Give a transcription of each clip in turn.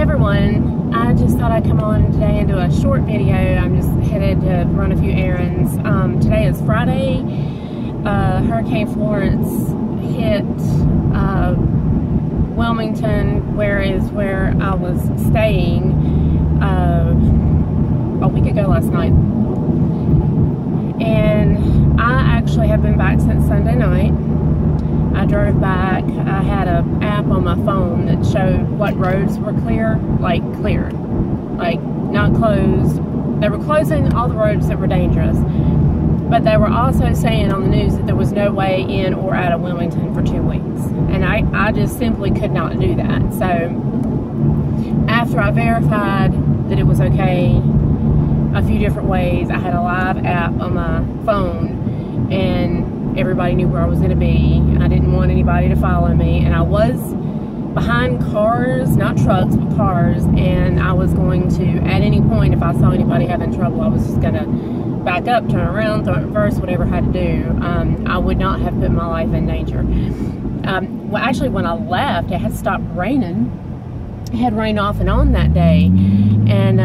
everyone, I just thought I'd come on today and do a short video. I'm just headed to run a few errands. Today is Friday. Hurricane Florence hit Wilmington, where I was staying a week ago last night. And I actually have been back since Sunday night. I drove back. I had an app on my phone that showed what roads were clear, like not closed. They were closing all the roads that were dangerous, but they were also saying on the news that there was no way in or out of Wilmington for 2 weeks, and I just simply could not do that. So after I verified that it was okay a few different ways, I had a live app on my phone, and everybody knew where I was going to be. I didn't want anybody to follow me, and I was behind cars, not trucks, but cars, and I was going to, at any point, if I saw anybody having trouble, I was just going to back up, turn around, throw it reverse, whatever I had to do. I would not have put my life in danger. Well, actually, when I left, it had stopped raining. It had rained off and on that day, and,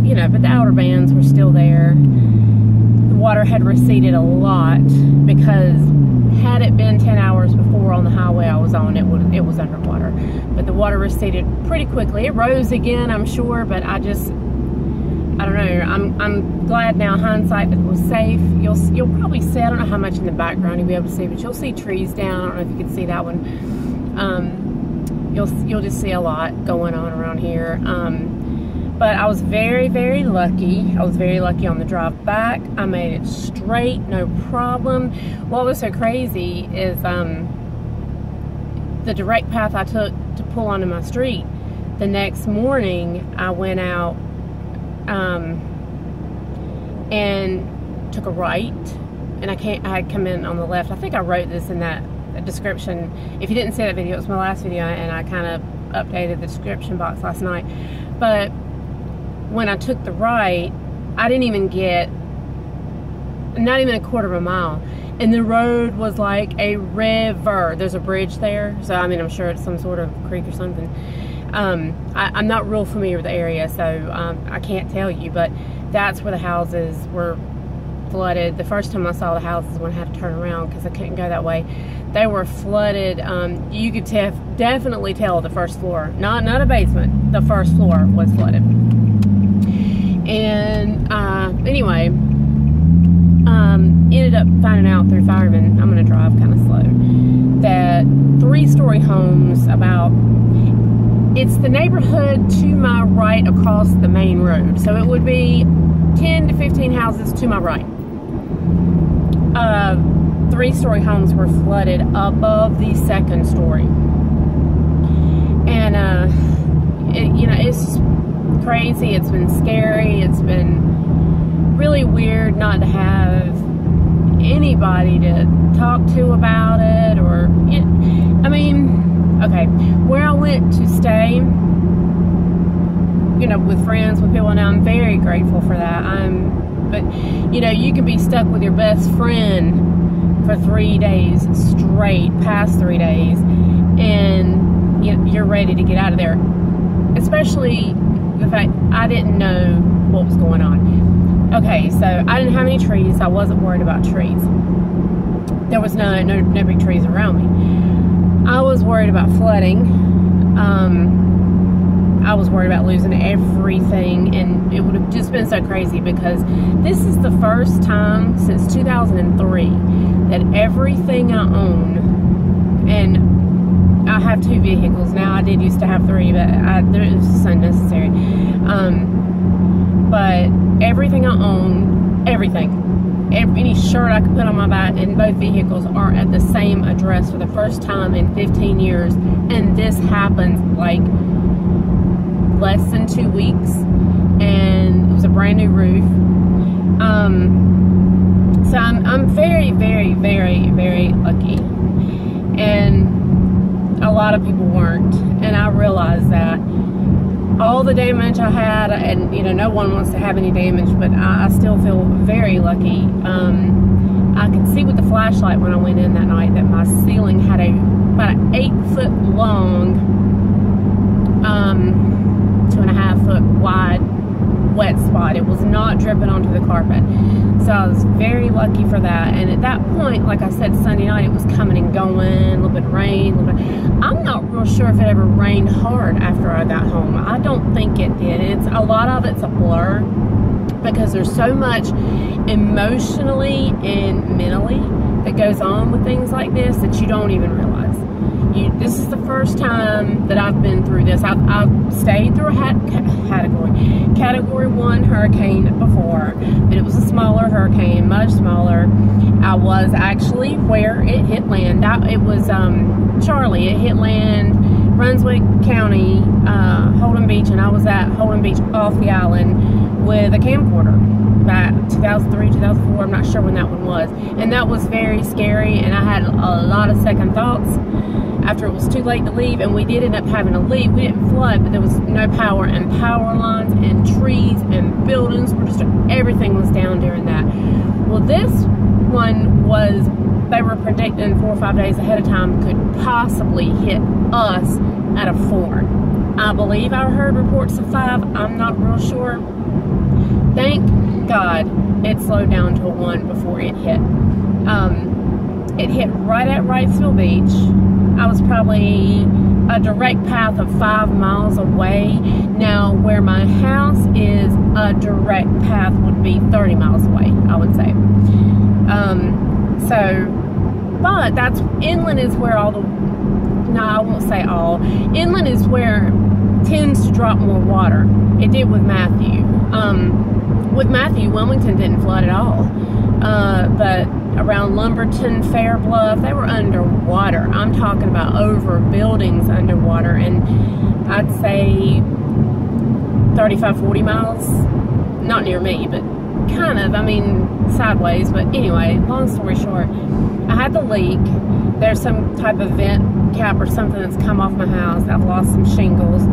you know, but the outer bands were still there. Water had receded a lot, because had it been 10 hours before on the highway I was on, it was underwater. But the water receded pretty quickly. It rose again, I'm sure, but I don't know. I'm glad now, hindsight, that it was safe. You'll probably see, I don't know how much in the background you'll be able to see, but you'll see trees down. I don't know if you can see that one. You'll just see a lot going on around here. But I was very, very lucky. I was very lucky on the drive back. I made it straight, no problem. What was so crazy is the direct path I took to pull onto my street. The next morning, I went out and took a right, and I had come in on the left. I think I wrote this in that description. If you didn't see that video, it was my last video, and I kind of updated the description box last night. But when I took the right, I didn't even get, not even a quarter of a mile, and the road was like a river. There's a bridge there, so I mean, I'm sure it's some sort of creek or something. I'm not real familiar with the area, so I can't tell you, but that's where the houses were flooded. The first time I saw the houses, when I had to turn around because I couldn't go that way, they were flooded. You could definitely tell the first floor, not a basement, the first floor was flooded. And anyway, ended up finding out through firemen, I'm going to drive kind of slow, that 3-story homes it's the neighborhood to my right across the main road. So it would be 10 to 15 houses to my right. 3-story homes were flooded above the 2nd story. And, you know, it's crazy. It's been scary. It's been really weird not to have anybody to talk to about it, or, I mean, okay, where I went to stay, you know, with friends, with people, and I'm very grateful for that. But, you know, you can be stuck with your best friend for 3 days straight, past 3 days, and you're ready to get out of there. Especially the fact I didn't know what was going on. Okay, so I didn't have any trees. I wasn't worried about trees. There was no big trees around me. I was worried about flooding. I was worried about losing everything, and it would have just been so crazy, because this is the first time since 2003 that everything I own, and I have 2 vehicles now. I did used to have 3, but it was just unnecessary. But everything I own, any shirt I could put on my back, and both vehicles are at the same address for the first time in 15 years, and this happens like less than 2 weeks, and it was a brand new roof. So I'm very, very, very, very lucky, and a lot of people weren't, and I realized that. All the damage I had, and you know, no one wants to have any damage, but I still feel very lucky. I could see with the flashlight when I went in that night that my ceiling had about an 8-foot long 4-foot wide wet spot. It was not dripping onto the carpet. So I was very lucky for that. And at that point, like I said, Sunday night, it was coming and going, a little bit of rain, I'm not real sure if it ever rained hard after I got home. I don't think it did. A lot of it's a blur, because there's so much emotionally and mentally that goes on with things like this that you don't even realize. This is the first time that I've been through this. I've stayed through a Category 1 hurricane before, but it was a smaller hurricane, much smaller. I was actually where it hit land. It was Charlie. It hit land, Brunswick County, Holden Beach, and I was at Holden Beach off the island with a camcorder back 2003, 2004, I'm not sure when that one was. And that was very scary, and I had a lot of second thoughts after it was too late to leave, and we did end up having to leave. We didn't flood, but there was no power, and power lines and trees and buildings were just, everything was down during that. Well, this one was, they were predicting 4 or 5 days ahead of time could possibly hit us at a 4. I believe I heard reports of 5. I'm not real sure. Thank God it slowed down to a 1 before it hit. It hit right at Wrightsville Beach. I was probably a direct path of 5 miles away. Now, where my house is, a direct path would be 30 miles away, I would say. But that's, inland is where all the, no, I won't say all. Inland is where it tends to drop more water. It did with Matthew. With Matthew, Wilmington didn't flood at all. But around Lumberton, Fair Bluff, they were underwater. I'm talking about over buildings underwater, and I'd say 35, 40 miles, not near me, but kind of, I mean, sideways. But anyway, long story short, I had the leak. There's some type of vent cap or something that's come off my house. I've lost some shingles.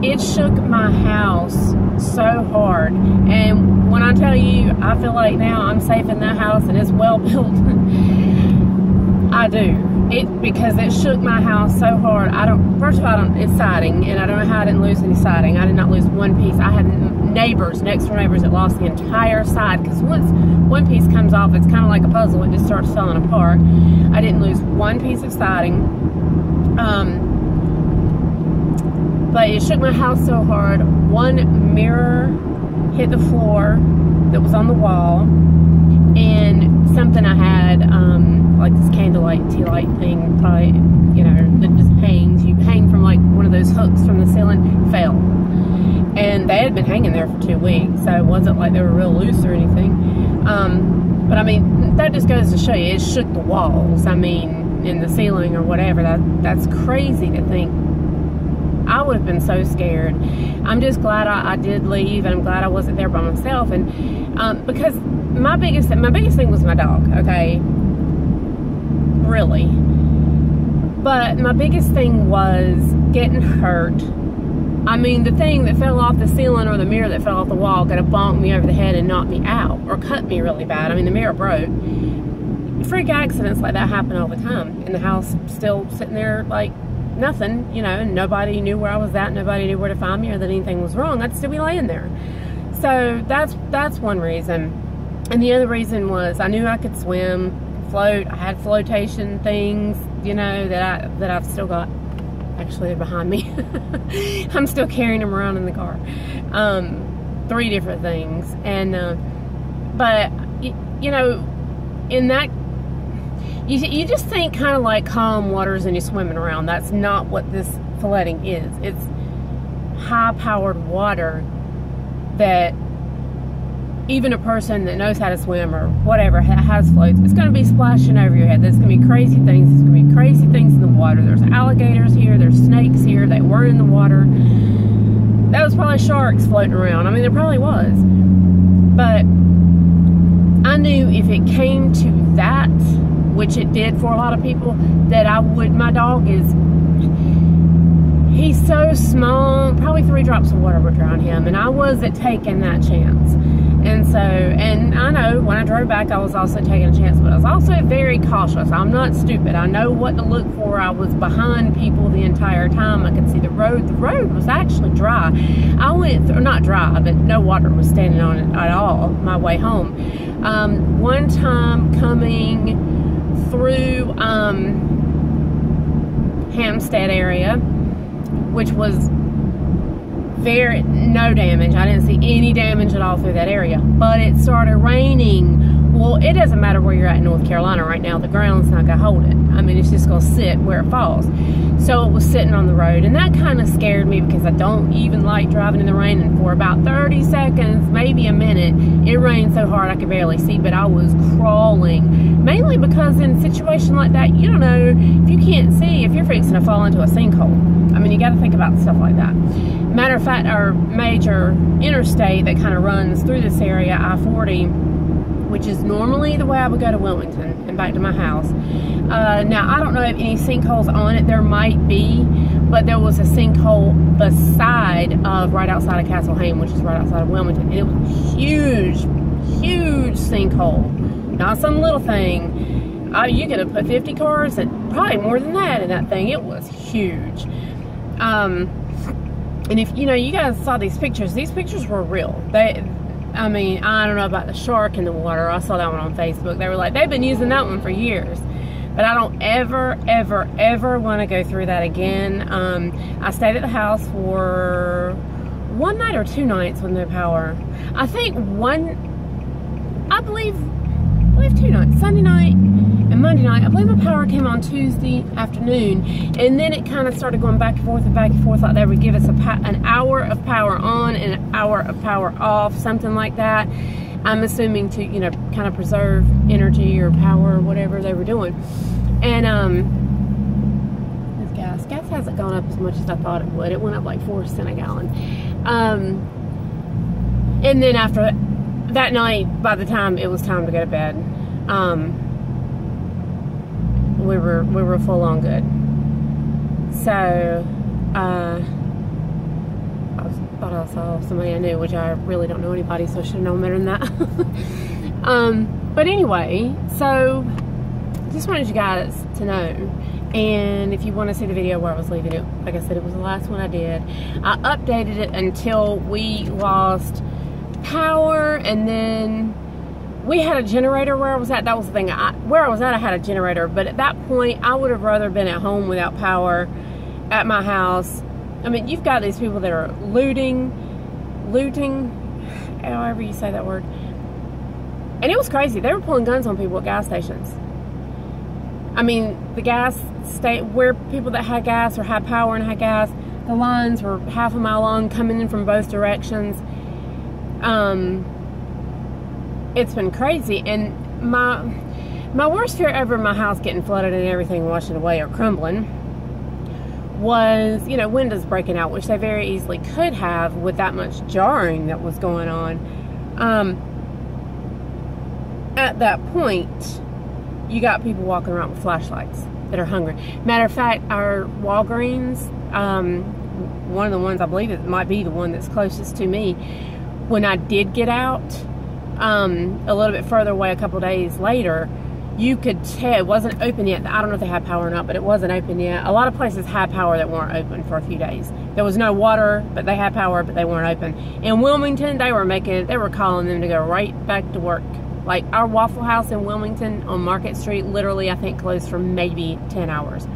It shook my house so hard, and when I tell you, I feel like now I'm safe in that house and it's well built. I do. Because it shook my house so hard. First of all, it's siding, and I don't know how I didn't lose any siding. I did not lose one piece. I had neighbors, next door neighbors, that lost the entire side, because once one piece comes off, it's kind of like a puzzle. It just starts falling apart. I didn't lose one piece of siding. But it shook my house so hard. One mirror hit the floor that was on the wall, and something I had, like this candlelight, tea light thing, probably, you know, that just hangs. You hang from like one of those hooks from the ceiling, fell. And they had been hanging there for 2 weeks, so it wasn't like they were real loose or anything. But I mean, that just goes to show you, it shook the walls, I mean, in the ceiling or whatever. That's crazy to think. I would have been so scared. I'm just glad I did leave, and I'm glad I wasn't there by myself. And because my biggest thing was my dog, okay? Really. But my biggest thing was getting hurt. I mean, the thing that fell off the ceiling or the mirror that fell off the wall could have bonked me over the head and knocked me out, or cut me really bad. I mean, the mirror broke. Freak accidents like that happen all the time. And the house still sitting there like nothing, you know, and nobody knew where I was at, nobody knew where to find me or that anything was wrong. I'd still be laying there. So that's one reason. And the other reason was I knew I could swim, float. I had flotation things, you know, that I've still got. Actually, they're behind me. I'm still carrying them around in the car. 3 different things. And but you know, in that, you just think kind of like calm waters and you're swimming around. That's not what this flooding is. It's high-powered water that even a person that knows how to swim or whatever has floats, it's going to be splashing over your head. There's going to be crazy things. There's going to be crazy things in the water. There's alligators here. There's snakes here. They were in the water. That was probably sharks floating around. I mean, there probably was. But I knew if it came to that, which it did for a lot of people, that my dog is, he's so small, probably 3 drops of water would drown him, and I wasn't taking that chance. And so, and I know when I drove back, I was also taking a chance, but I was also very cautious. I'm not stupid. I know what to look for. I was behind people the entire time. I could see the road road. The road was actually dry. I went through, not dry, but no water was standing on it at all my way home. One time coming through Hampstead area, which was no damage. I didn't see any damage at all through that area, but it started raining. Well, it doesn't matter where you're at in North Carolina right now. The ground's not gonna hold it. I mean, it's just gonna sit where it falls. So it was sitting on the road, and that kind of scared me because I don't even like driving in the rain. And for about 30 seconds, maybe a minute, it rained so hard I could barely see, but I was crawling. Mainly because in a situation like that, you don't know if you can't see if you're fixing to fall into a sinkhole. I mean, you got to think about stuff like that. Matter of fact, our major interstate that kind of runs through this area, I-40, which is normally the way I would go to Wilmington and back to my house. Now, I don't know if any sinkholes on it. There might be, but there was a sinkhole beside of right outside of Castle Hayne, which is right outside of Wilmington. And it was a huge, huge sinkhole. Not some little thing. You could have put 50 cars, and probably more than that in that thing. It was huge. And if, you know, you guys saw these pictures were real. I mean, I don't know about the shark in the water. I saw that one on Facebook. They were like, they've been using that one for years. But I don't ever, ever, ever want to go through that again. I stayed at the house for one night or 2 nights with no power. I think I believe 2 nights. Sunday night and Monday night. I believe my power came on Tuesday afternoon. And then it kind of started going back and forth and back and forth. Like they would give us an hour of power on and an hour of power off. Something like that. I'm assuming to, you know, kind of preserve energy or power or whatever they were doing. And this gas hasn't gone up as much as I thought it would. It went up like 4 cents a gallon. And then after that night, by the time it was time to go to bed, we were full on good. So I thought I saw somebody I knew, which I really don't know anybody, so I should have known better than that. But anyway, so just wanted you guys to know. And if you want to see the video where I was leaving it, like I said, it was the last one I did. I updated it until we lost power, and then we had a generator where I was at. That was the thing. Where I was at, I had a generator, but at that point, I would have rather been at home without power at my house. I mean, you've got these people that are looting, however you say that word. And it was crazy. They were pulling guns on people at gas stations. I mean, the gas where people that had gas or had power and had gas, the lines were half a mile long coming in from both directions. It's been crazy. And my worst fear ever in my house getting flooded and everything washing away or crumbling was, you know, windows breaking out, which they very easily could have with that much jarring that was going on. At that point, you got people walking around with flashlights that are hungry. Matter of fact, our Walgreens, one of the ones, I believe it might be the one that's closest to me, when I did get out, a little bit further away a couple days later, you could tell it wasn't open yet. I don't know if they had power or not, but it wasn't open yet. A lot of places had power that weren't open for a few days. There was no water, but they had power, but they weren't open. In Wilmington, they were calling them to go right back to work. Like our Waffle House in Wilmington on Market Street, literally, I think closed for maybe 10 hours.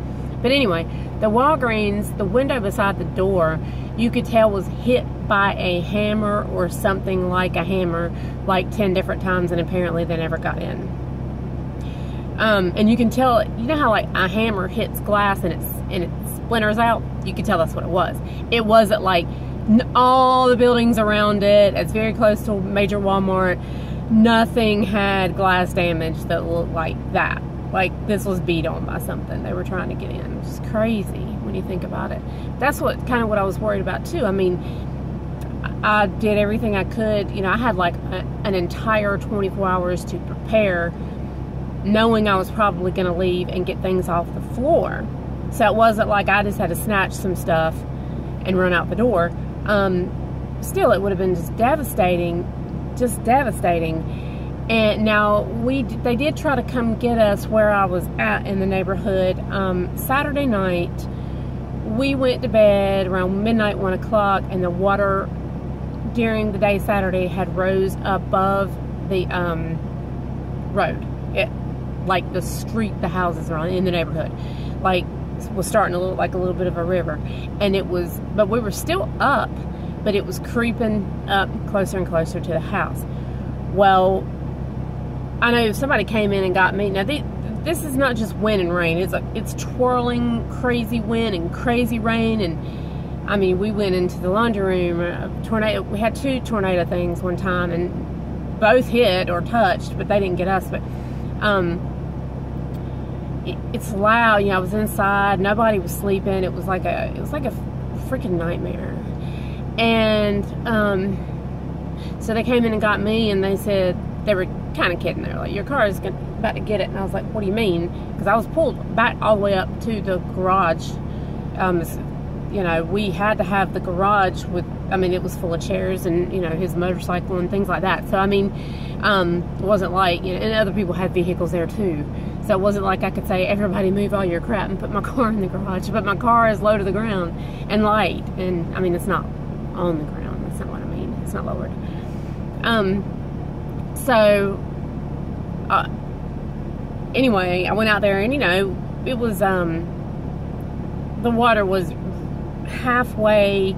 But anyway, the Walgreens, the window beside the door, you could tell was hit by a hammer or something like a hammer, like 10 different times, and apparently they never got in. And you can tell, you know how like a hammer hits glass and it splinters out? You could tell that's what it was. It wasn't like all the buildings around it. It's very close to a major Walmart. Nothing had glass damage that looked like that. Like this was beat on by something they were trying to get in, which is crazy when you think about it. That's what I was worried about too. I mean, I did everything I could. You know, I had like an entire 24 hours to prepare, knowing I was probably going to leave and get things off the floor. So it wasn't like I just had to snatch some stuff and run out the door. Still, it would have been just devastating. And now they did try to come get us where I was at in the neighborhood. Saturday night, we went to bed around midnight, 1 o'clock, and the water during the day Saturday had rose above the road. Like the street the houses are on in the neighborhood. Like, was starting to look like a little bit of a river. And it was, but we were still up, but it was creeping up closer and closer to the house. Well, I know somebody came in and got me. Now, this is not just wind and rain. It's twirling, crazy wind and crazy rain. And I mean, we went into the laundry room. Tornado. We had 2 tornado things one time, and both hit or touched, but they didn't get us. But it's loud. You know, I was inside. Nobody was sleeping. It was like a freaking nightmare. And so they came in and got me, and they said, they were kind of kidding. They're like, your car is about to get it. And I was like, what do you mean? Because I was pulled back all the way up to the garage. You know, we had to have the garage with, I mean, it was full of chairs and, you know, his motorcycle and things like that. So, I mean, it wasn't like, you know, and other people had vehicles there too. So it wasn't like I could say, everybody move all your crap and put my car in the garage. But my car is low to the ground and light. And, I mean, it's not on the ground. That's not what I mean. It's not lowered. Anyway, I went out there and, you know, it was, the water was halfway in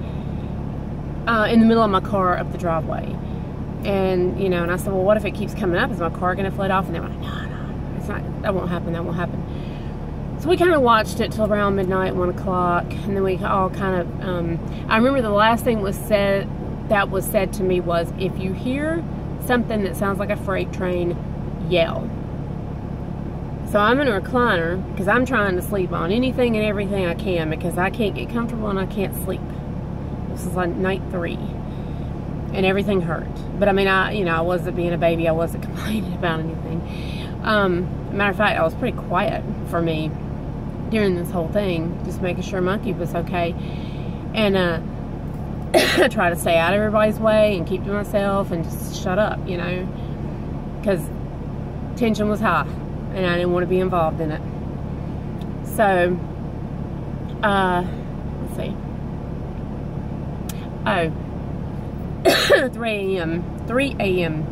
the middle of my car up the driveway. And, you know, and I said, well, what if it keeps coming up? Is my car going to flood off? And they were like, no, it's not, that won't happen, that won't happen. So we kind of watched it till around midnight, 1 o'clock, and then we all kind of, I remember the last thing that was said to me was, if you hear something that sounds like a freight train, yell. So I'm in a recliner because I'm trying to sleep on anything and everything I can because I can't get comfortable and I can't sleep. This is like night 3 and everything hurt. But I mean, I wasn't being a baby. I wasn't complaining about anything. Matter of fact, I was pretty quiet for me during this whole thing, just making sure Monkey was okay. And I try to stay out of everybody's way and keep to myself and just shut up, you know, because tension was high. And I didn't want to be involved in it. So, let's see. Oh, 3 a.m.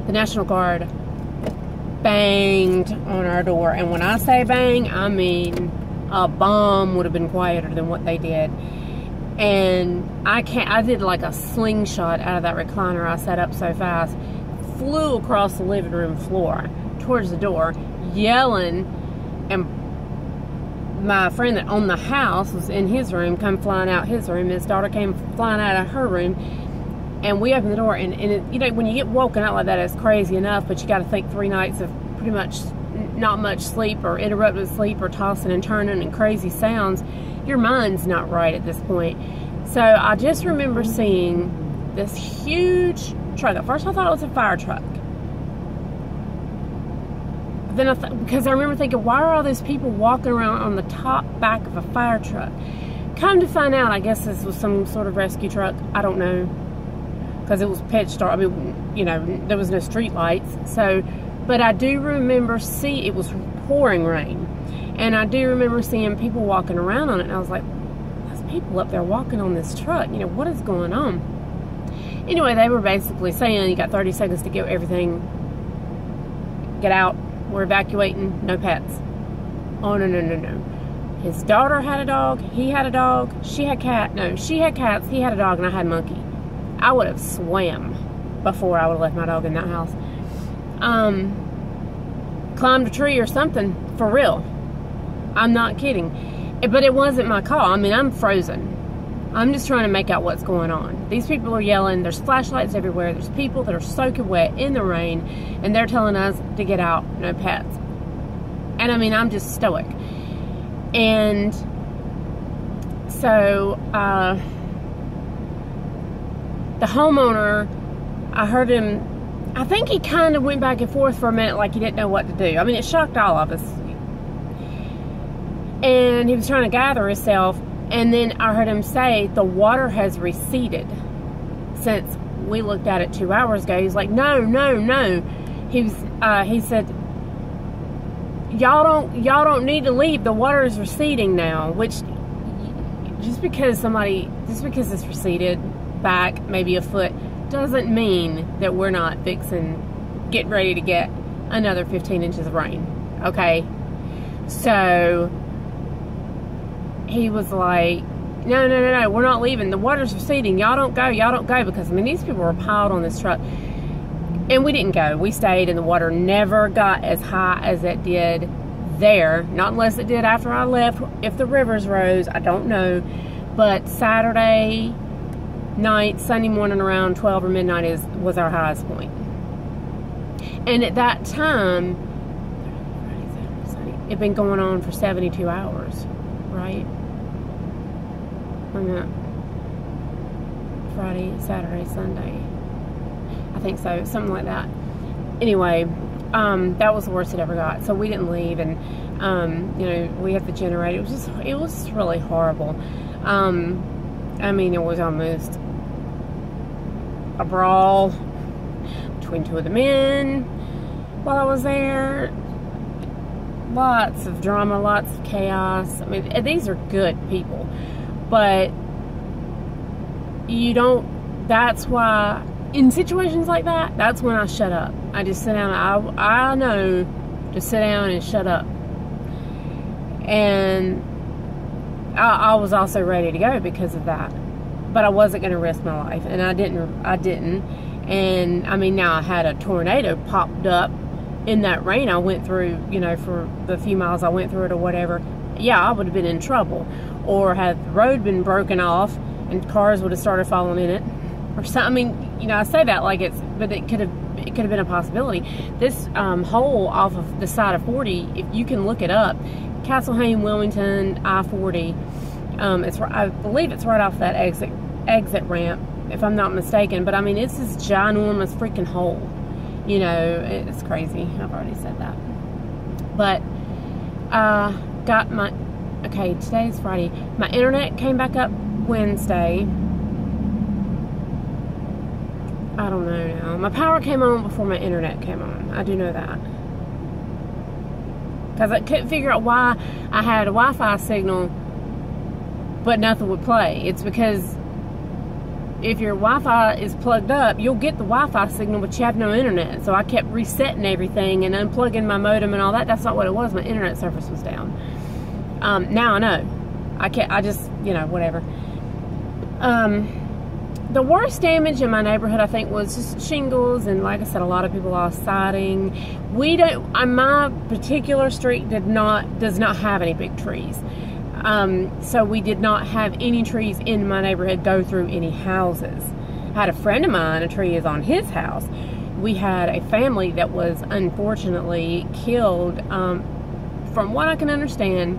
The National Guard banged on our door. And when I say bang, I mean a bomb would have been quieter than what they did. And I did like a slingshot out of that recliner. I sat up so fast. Flew across the living room floor towards the door, yelling, and my friend that owned the house was in his room, come flying out his room. His daughter came flying out of her room, and we opened the door, and it, you know, when you get woken up like that, it's crazy enough, but you got to think 3 nights of pretty much not much sleep or interrupted sleep or tossing and turning and crazy sounds. Your mind's not right at this point. So I just remember seeing this huge truck. At first I thought it was a fire truck. Then because I remember thinking, why are all these people walking around on the back of a fire truck? Come to find out, I guess this was some sort of rescue truck. I don't know, because it was pitch dark. I mean, you know, there was no street lights. So, but I do remember it was pouring rain, and I do remember seeing people walking around on it. And I was like, there's people up there walking on this truck. You know, what is going on? Anyway, they were basically saying, you got 30 seconds to get everything, get out. We're evacuating, no pets. Oh, no. His daughter had a dog, he had a dog, she had she had cats, he had a dog, and I had Monkey. I would have swam before I would have left my dog in that house. Climbed a tree or something, for real. I'm not kidding. But it wasn't my call. I mean, I'm frozen. I'm just trying to make out what's going on. These people are yelling. There's flashlights everywhere. There's people that are soaking wet in the rain, and they're telling us to get out, no pets. And I mean, I'm just stoic. And so the homeowner, I heard him, I think he kind of went back and forth for a minute like he didn't know what to do. I mean, it shocked all of us. And he was trying to gather himself. And then I heard him say, the water has receded since we looked at it 2 hours ago. He's like, no. He said, y'all don't need to leave. The water is receding now, which just because it's receded back maybe a foot doesn't mean that we're not getting ready to get another 15 inches of rain. Okay? So he was like, no, we're not leaving. The water's receding. Y'all don't go, because, I mean, these people were piled on this truck. And we didn't go. We stayed, and the water never got as high as it did there. Not unless it did after I left. If the rivers rose, I don't know. But Saturday night, Sunday morning around 12 or midnight was our highest point. And at that time, it'd been going on for 72 hours, right? Friday, Saturday, Sunday. I think so, something like that. Anyway, that was the worst it ever got. So we didn't leave, and you know, we had the generator. It was just really horrible. I mean, it was almost a brawl between two of the men while I was there. Lots of drama, lots of chaos. I mean, these are good people, but you don't. That's why, in situations like that, that's when I shut up. I just sit down. I know to sit down and shut up. And I was also ready to go because of that. But I wasn't going to risk my life, and I didn't. And I mean, now I had a tornado popped up in that rain I went through, you know, for the few miles I went through it or whatever. Yeah, I would have been in trouble. Or had the road been broken off and cars would have started falling in it or something. I mean, you know, I say that like but it could have been a possibility. This hole off of the side of 40, if you can look it up, Castlehane, Wilmington, I-40, I believe it's right off that exit ramp, if I'm not mistaken. But I mean, it's this ginormous freaking hole. You know, it's crazy. I've already said that. But got my, okay, today's Friday. My internet came back up Wednesday. I don't know now. My power came on before my internet came on. I do know that. Because I couldn't figure out why I had a Wi-Fi signal, but nothing would play. It's because if your Wi-Fi is plugged up, you'll get the Wi-Fi signal, but you have no internet. So I kept resetting everything and unplugging my modem and all that. That's not what it was. My internet service was down. Now I know. I just, you know, whatever. The worst damage in my neighborhood, I think, was just shingles, and like I said, a lot of people lost siding. We don't, on my particular street does not have any big trees. So we did not have any trees in my neighborhood go through any houses. I had a friend of mine, a tree is on his house. We had a family that was unfortunately killed. From what I can understand,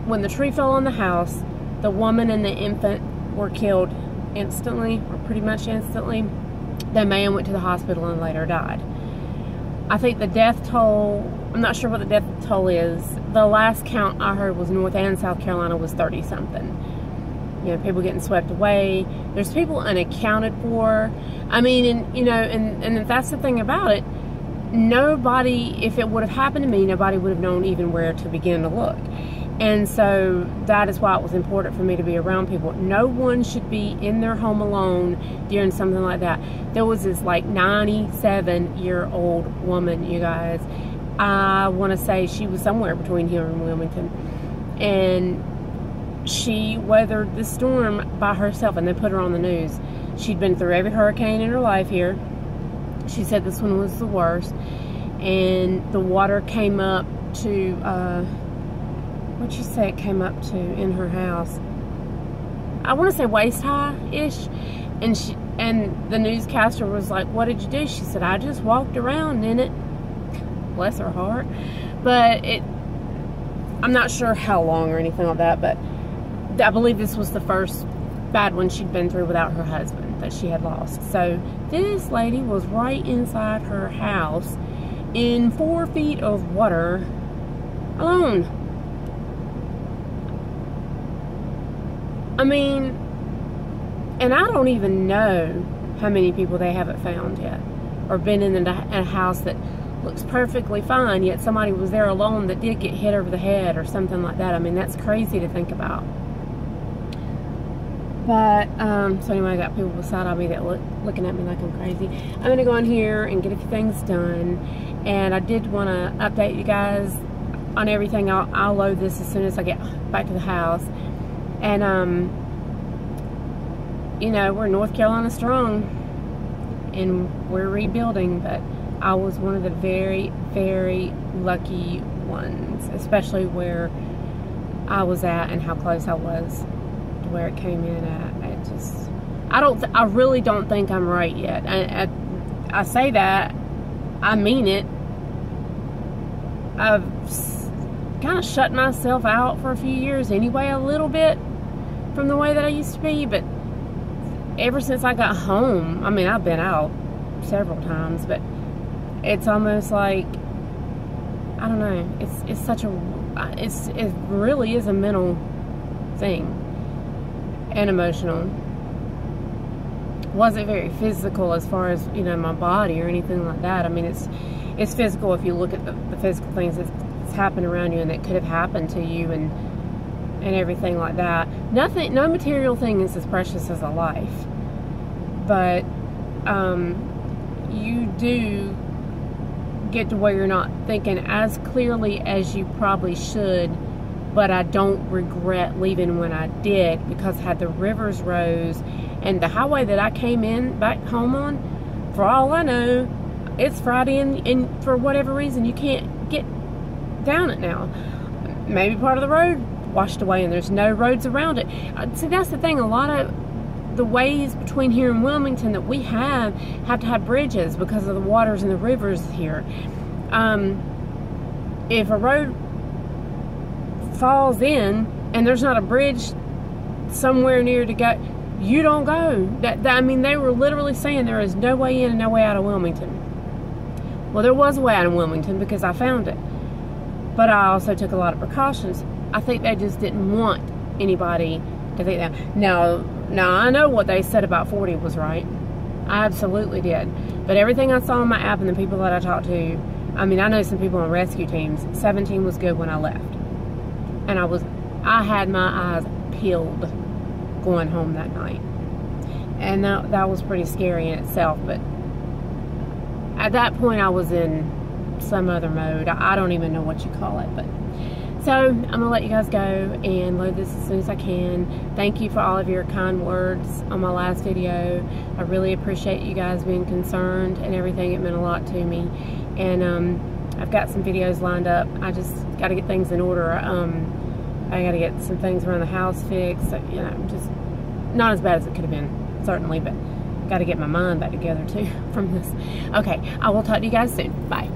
when the tree fell on the house, the woman and the infant were killed instantly, or pretty much instantly. The man went to the hospital and later died. I think the death toll, I'm not sure what the death toll is. The last count I heard was North and South Carolina was 30-something. You know, people getting swept away. There's people unaccounted for. I mean, and you know, and that's the thing about it. Nobody, if it would have happened to me, nobody would have known even where to begin to look. And so that is why it was important for me to be around people. No one should be in their home alone during something like that. There was this like 97-year-old woman, you guys. I want to say she was somewhere between here and Wilmington. And she weathered the storm by herself, and they put her on the news. She'd been through every hurricane in her life here. She said this one was the worst. And the water came up to... what'd you say it came up to in her house? I want to say waist high-ish. And the newscaster was like, what did you do? She said, I just walked around in it. Bless her heart. But I'm not sure how long or anything like that, but I believe this was the first bad one she'd been through without her husband that she had lost. So this lady was right inside her house in 4 feet of water alone. I mean, and I don't even know how many people they haven't found yet, or been in a house that looks perfectly fine, yet somebody was there alone that did get hit over the head or something like that. I mean, that's crazy to think about. But, so anyway, I got people beside of me that looking at me like I'm crazy. I'm going to go in here and get a few things done. And I did want to update you guys on everything. I'll load this as soon as I get back to the house. And, you know, we're North Carolina strong. And we're rebuilding. But I was one of the very, very lucky ones. Especially where I was at and how close I was to where it came in at. I really don't think I'm right yet. I say that, I mean it. I've kind of shut myself out for a few years anyway, a little bit from the way that I used to be, but ever since I got home, I mean, I've been out several times, but it's almost like, I don't know, it's such a, it really is a mental thing and emotional. Wasn't very physical as far as, you know, my body or anything like that. I mean, it's physical if you look at the physical things that's happened around you and that could have happened to you and everything like that. Nothing, no material thing is as precious as a life. But you do get to where you're not thinking as clearly as you probably should. But I don't regret leaving when I did, because had the rivers rose and the highway that I came in back home on, for all I know, it's Friday and for whatever reason you can't get down it now. Maybe part of the road washed away and there's no roads around it. See, that's the thing. A lot of the ways between here and Wilmington that we have to have bridges because of the waters and the rivers here. If a road falls in and there's not a bridge somewhere near to go, you don't go. I mean, they were literally saying there is no way in and no way out of Wilmington. Well, there was a way out of Wilmington because I found it, but I also took a lot of precautions. I think they just didn't want anybody to think that. Now I know what they said about 40 was right. I absolutely did. But everything I saw on my app and the people that I talked to, I mean, I know some people on rescue teams, 17 was good when I left. And I had my eyes peeled going home that night. And that was pretty scary in itself. But at that point, I was in some other mode. I don't even know what you call it. But so I'm going to let you guys go and load this as soon as I can. Thank you for all of your kind words on my last video. I really appreciate you guys being concerned and everything. It meant a lot to me. And I've got some videos lined up. I just got to get things in order. I got to get some things around the house fixed. So, you know, just not as bad as it could have been, certainly, but got to get my mind back together too from this. Okay, I will talk to you guys soon. Bye.